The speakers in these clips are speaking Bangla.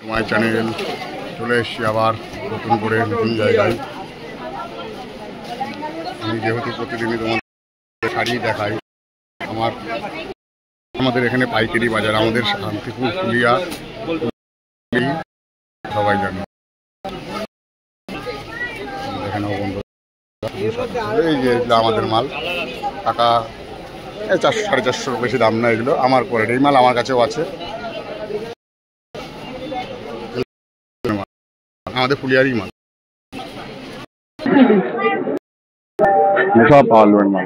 মাই চ্যানেল চলে এসেছি আবার নতুন করে নতুন জায়গায়। আমি যেহেতু প্রতিদিনই তোমাদের শাড়ি দেখাই, আমাদের এখানে পাইকারি বাজার, আমাদের শান্তিপুর ফুলিয়া সবাই জানে। দেখে নাও বন্ধু, এই যে আমাদের মাল টাকা 400-450 বেশি দাম না এগুলো। আমার পরে এই মাল আমার কাছেও আছে, আমাদের ফুলিয়ারই মাল, সব পাওয়া যাবে মাল।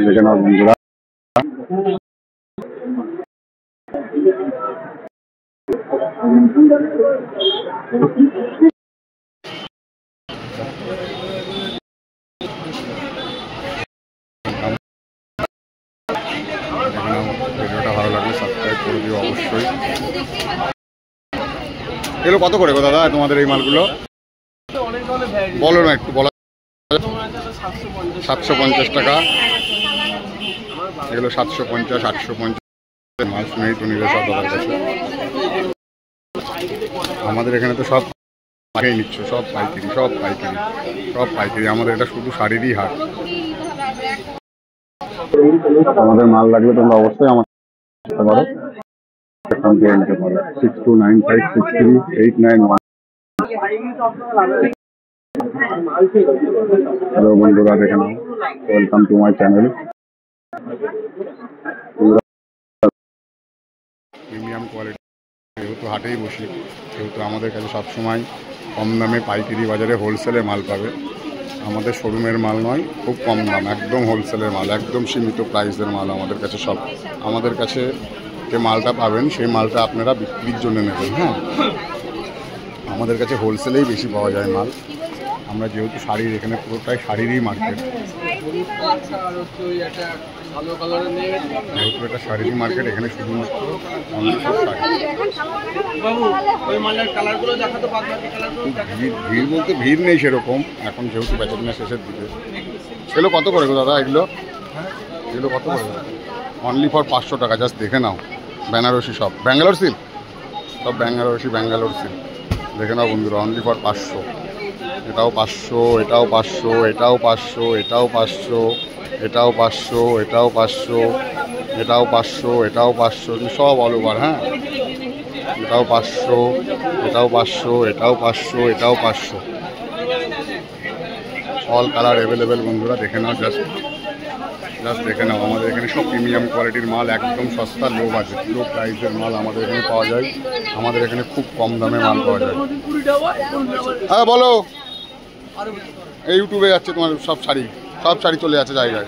দেখে নাও বন্ধুরা, ভিডিওটা ভালো লাগলে সাবস্ক্রাইব করে দিও অবশ্যই। এগুলো কত করে গো দাদা তোমাদের এই মালগুলো? বলো না একটু, বলা। 750 টাকা এগুলো, 750-850 মাল শুনেই তো নিলে সব দাদার কাছে। আমাদের এখানে তো সব পাইকারি নিচ্ছ, সব পাইকারি, সব পাইকারি, সব পাইকারি। আমাদের এটা শুধু শাড়িরই হাট। আমাদের মাল লাগলে তোমরা অবশ্যই আমার করতে পারো, 6295638991। হ্যালো বন্ধুরা, দেখে নাও, welcome to my channel. Premium quality, যেহেতু হাটেই বসি সেহেতু আমাদের কাছে সবসময় কম দামে পাইকারি বাজারে হোলসেলে মাল পাবে। আমাদের শোরুমের মাল নয়, খুব কম দাম, একদম হোলসেলের মাল, একদম সীমিত প্রাইসের মাল আমাদের কাছে সব। আমাদের কাছে যে মালটা পাবেন সেই মালটা আপনারা বিক্রির জন্য নেবেন। হ্যাঁ, আমাদের কাছে হোলসেলেই বেশি পাওয়া যায় মাল। আমরা যেহেতু শাড়ির, এখানে পুরোটাই শাড়িরই মার্কেট, যেহেতু এটা শাড়িরই মার্কেট, এখানে শুধুমাত্র ভিড় বলতে ভিড় নেই সেরকম এখন, যেহেতু বেচাকেনা শেষের দিকে। এগুলো কত করে গো দাদা? এগুলো কত করে? অনলি ফর 500 টাকা। জাস্ট দেখে নাও, বেনারসি সব, ব্যাঙ্গালোর সিল্ক সব, ব্যাঙ্গালোর সিল্ক। দেখে নাও বন্ধুরা, অনলি ফর 500। এটাও 500, এটাও 500, এটাও 500, এটাও 500, এটাও 500, এটাও 500, এটাও 500, এটাও 500, সব অল ওভার। হ্যাঁ, এটাও 500, এটাও 500, এটাও 500, এটাও 500, অল কালার অ্যাভেলেবেল। বন্ধুরা দেখে নাও, জাস্ট দেখে নাও। আমাদের এখানে সব প্রিমিয়াম কোয়ালিটির মাল, একদম সস্তা, লো বাজেট, লো প্রাইসের মাল আমাদের এখানে পাওয়া যায়। আমাদের এখানে খুব কম দামে মাল পাওয়া যায়। হ্যাঁ বলো, এই ইউটিউবে যাচ্ছে তোমার সব শাড়ি চলে যাচ্ছে জায়গায়,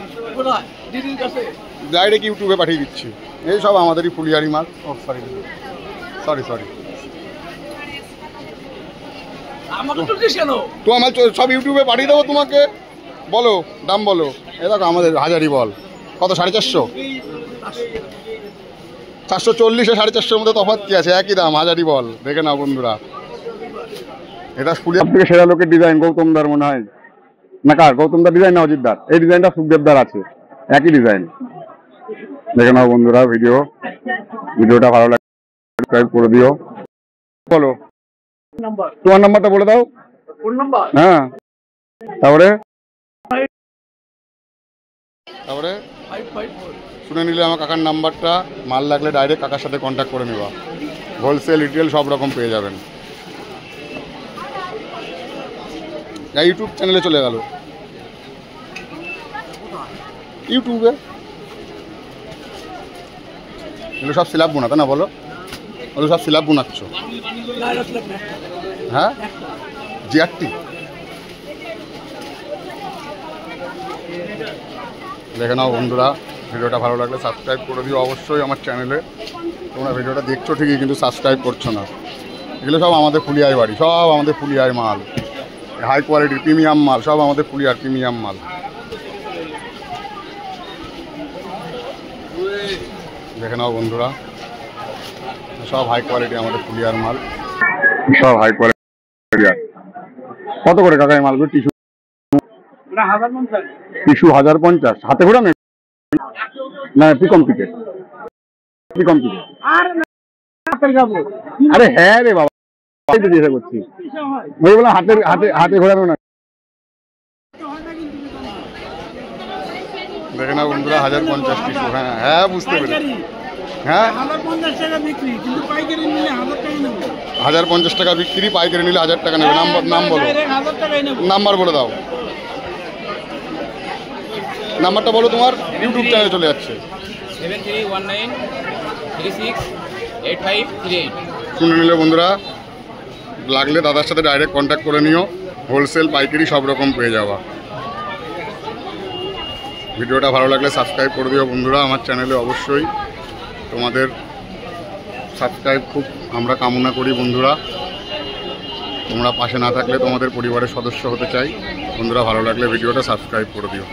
ডাইরেক্ট ইউটিউবে পাঠিয়ে দিচ্ছি। এই সব আমাদেরই ফুলিয়ারি মাল। ও সরি তোমার মাল সব ইউটিউবে পাঠিয়ে দেবো তোমাকে। বলো দাম, বলো। এই দেখো আমাদের হাজারি বল কত? 450, 440 আর 450 মধ্যে তফাৎ কি আছে? একই দাম, হাজারি বল। দেখে নাও বন্ধুরা, এটা ফুলিয়ার থেকে সেরা লোকের ডিজাইন, গৌতমদার মনে হয় না, কার? গৌতমদার ডিজাইন না অজিতদার? এই ডিজাইনটা সুখদেবদার আছে, একই ডিজাইন। দেখে নাও বন্ধুরা, ভিডিওটা ভালো লাগে সাবস্ক্রাইব করে দিও। বলো তোমার নাম্বারটা বলে দাও। হ্যাঁ, তারপরে শুনে নিলে আমার কাকার নাম্বারটা। মাল লাগলে ডাইরেক্ট কাকার সাথে কন্ট্যাক্ট করে নেবা। হোলসেল, রিটেল সব রকম পেয়ে যাবেন। ইউটিউব চ্যানেলে চলে গেল, ইউটিউবে এগুলো সব সিলাপ বোনাতে না? বলো, ওগুলো সব সিলাপ বোনাচ্ছ? হ্যাঁ, জিআরটি। দেখে নাও বন্ধুরা, ভিডিওটা ভালো লাগলে সাবস্ক্রাইব করে দিও অবশ্যই আমার চ্যানেলে। তোমরা ভিডিওটা দেখছো ঠিকই, কিন্তু সাবস্ক্রাইব করছো না। এগুলো সব আমাদের ফুলিয়ায় বাড়ি, সব আমাদের ফুলিয়ায় মাল, হাই কোয়ালিটির প্রিমিয়াম মাল, সব আমাদের ফুলিয়ার প্রিমিয়াম মাল। দেখে নাও বন্ধুরা, সব হাই কোয়ালিটি আমাদের ফুলিয়ার মাল, সব হাই কোয়ালিটি। কত করে কাকা এই মালগুলো? টিস্যু 1050, হাতে ঘোরা নেই না? পিকম পিকে আরে হ্যাঁ রে বাবা, জিজ্ঞাসা করছি, ওই বললাম হাতে হাতে হাতে ঘোরানো না। দেখে না বন্ধুরা, 1050 টিস্যু। হ্যাঁ হ্যাঁ, বুঝতে পেরেছি। হ্যাঁ 1050 টাকা বিক্রি, পাইকারি নিলে 1000 টাকা নেবে। নাম বলো, নাম্বার বলে দাও, নাম্বারটা বলো। তোমার ইউটিউব চ্যানেলে চলে যাচ্ছে। 7319368538। শুনে নিলে বন্ধুরা, লাগলে দাদার সাথে ডাইরেক্ট কন্ট্যাক্ট করে নিও, হোলসেল পাইকারি সব রকম পেয়ে যাওয়া। ভিডিওটা ভালো লাগলে সাবস্ক্রাইব করে দিও বন্ধুরা আমার চ্যানেলে। অবশ্যই তোমাদের সাবস্ক্রাইব খুব আমরা কামনা করি বন্ধুরা। তোমরা পাশে না থাকলে তোমাদের পরিবারের সদস্য হতে চাই বন্ধুরা। ভালো লাগলে ভিডিওটা সাবস্ক্রাইব করে দিও।